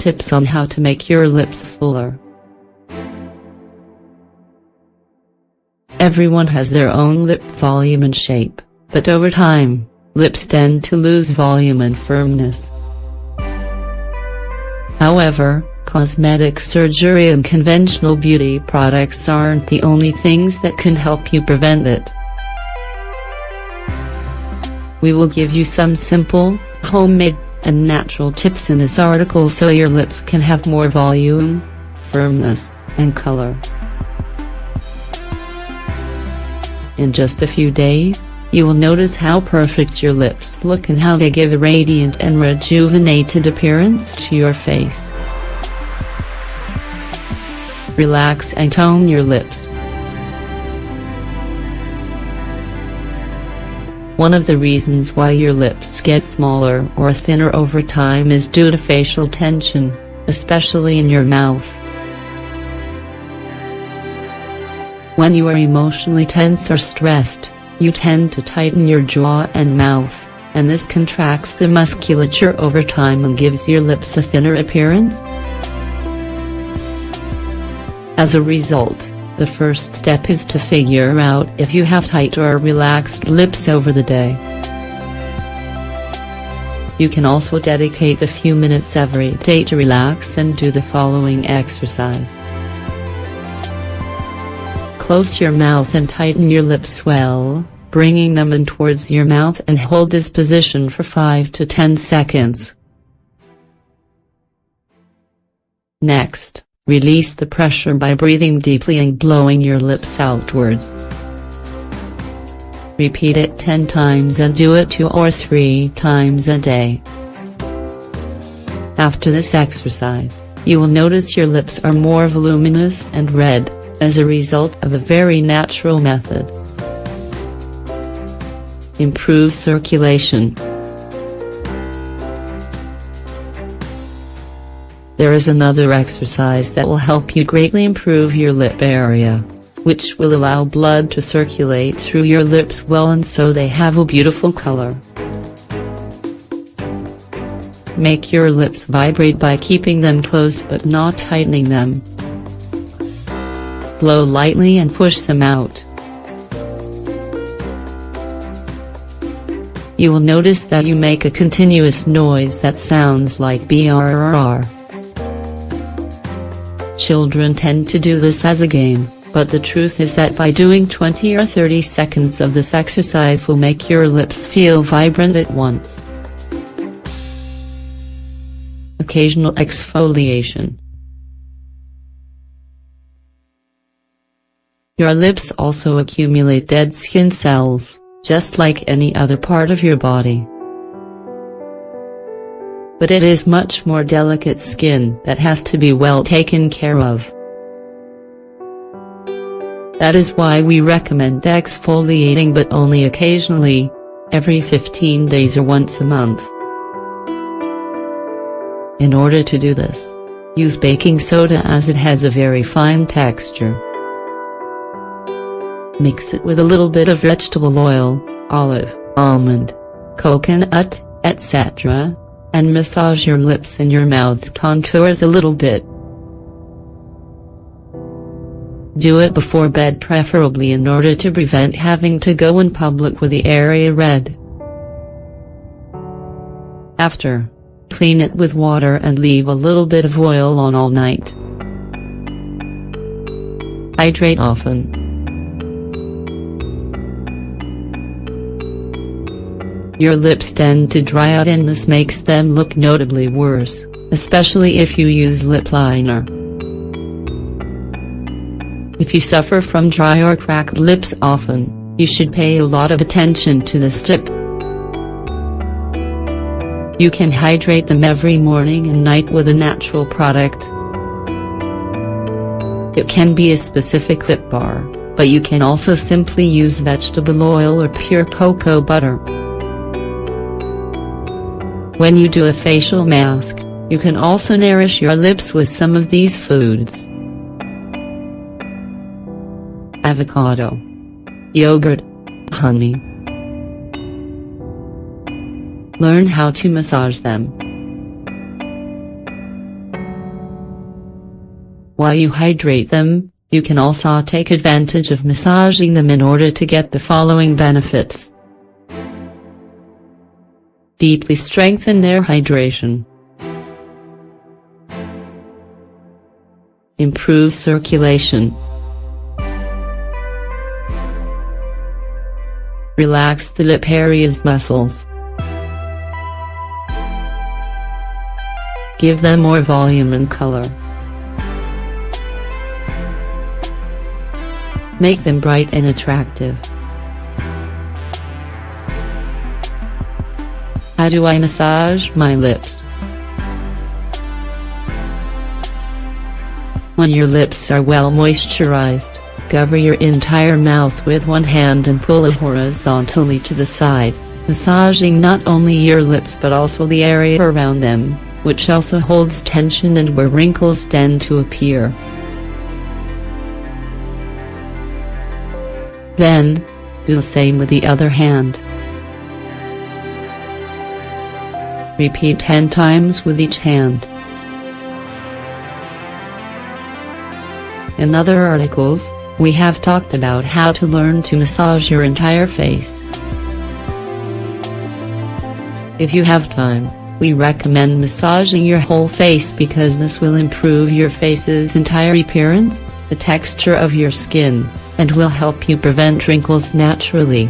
tips on how to make your lips fuller. Everyone has their own lip volume and shape, but over time, lips tend to lose volume and firmness. However, cosmetic surgery and conventional beauty products aren't the only things that can help you prevent it. We will give you some simple, homemade, and natural tips in this article so your lips can have more volume, firmness, and color. In just a few days, you will notice how perfect your lips look and how they give a radiant and rejuvenated appearance to your face. Relax and tone your lips. One of the reasons why your lips get smaller or thinner over time is due to facial tension, especially in your mouth. When you are emotionally tense or stressed, you tend to tighten your jaw and mouth, and this contracts the musculature over time and gives your lips a thinner appearance. As a result, the first step is to figure out if you have tight or relaxed lips over the day. You can also dedicate a few minutes every day to relax and do the following exercise. Close your mouth and tighten your lips well, bringing them in towards your mouth, and hold this position for 5 to 10 seconds. Next, release the pressure by breathing deeply and blowing your lips outwards. Repeat it 10 times and do it 2 or 3 times a day. After this exercise, you will notice your lips are more voluminous and red, as a result of a very natural method. Improve circulation. There is another exercise that will help you greatly improve your lip area, which will allow blood to circulate through your lips well and so they have a beautiful color. Make your lips vibrate by keeping them closed but not tightening them. Blow lightly and push them out. You will notice that you make a continuous noise that sounds like brrr. Children tend to do this as a game, but the truth is that by doing 20 or 30 seconds of this exercise will make your lips feel vibrant at once. Occasional exfoliation. Your lips also accumulate dead skin cells, just like any other part of your body. But it is much more delicate skin that has to be well taken care of. That is why we recommend exfoliating, but only occasionally, every 15 days or once a month. In order to do this, use baking soda as it has a very fine texture. Mix it with a little bit of vegetable oil, olive, almond, coconut, etc., and massage your lips and your mouth's contours a little bit. Do it before bed, preferably, in order to prevent having to go in public with the area red. After, clean it with water and leave a little bit of oil on all night. Hydrate often. Your lips tend to dry out and this makes them look notably worse, especially if you use lip liner. If you suffer from dry or cracked lips often, you should pay a lot of attention to this tip. You can hydrate them every morning and night with a natural product. It can be a specific lip bar, but you can also simply use vegetable oil or pure cocoa butter. When you do a facial mask, you can also nourish your lips with some of these foods: avocado, yogurt, honey. Learn how to massage them. While you hydrate them, you can also take advantage of massaging them in order to get the following benefits. Deeply strengthen their hydration. Improve circulation. Relax the lip area's muscles. Give them more volume and color. Make them bright and attractive. How do I massage my lips? When your lips are well moisturized, cover your entire mouth with one hand and pull it horizontally to the side, massaging not only your lips but also the area around them, which also holds tension and where wrinkles tend to appear. Then, do the same with the other hand. Repeat 10 times with each hand. In other articles, we have talked about how to learn to massage your entire face. If you have time, we recommend massaging your whole face because this will improve your face's entire appearance, the texture of your skin, and will help you prevent wrinkles naturally.